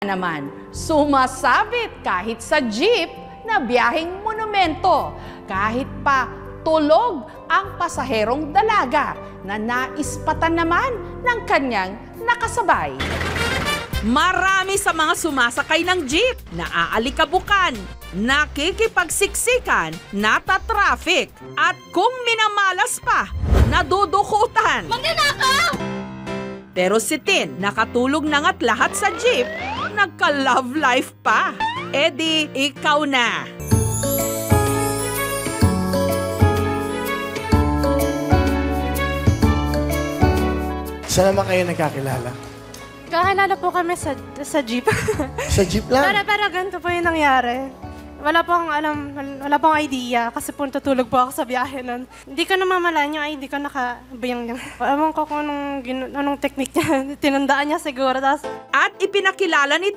naman, sumasabit kahit sa jeep na biyaheng monumento, kahit pa tulog ang pasaherong dalaga na naispatan naman ng kanyang nakasabay. Marami sa mga sumasakay ng jeep na aalikabukan, nakikipagsiksikan, natatraffic, at kung minamalas pa, nadudukutan. Magnanakaw! Pero si Tin, nakatulog na nga't lahat sa jeep, nagka-love life pa. E di, ikaw na. Saan naman kayo nagkakilala? Kakilala po kami sa jeep. Sa jeep lang? Pero ganito po yung nangyari. Wala pong alam, wala pong idea kasi po tutulog po ako sa biyahe nun. Hindi ko namamalaan yung ID ko nakabayang. Ewan ko kung anong technique niya. Tinandaan niya siguro. At ipinakilala ni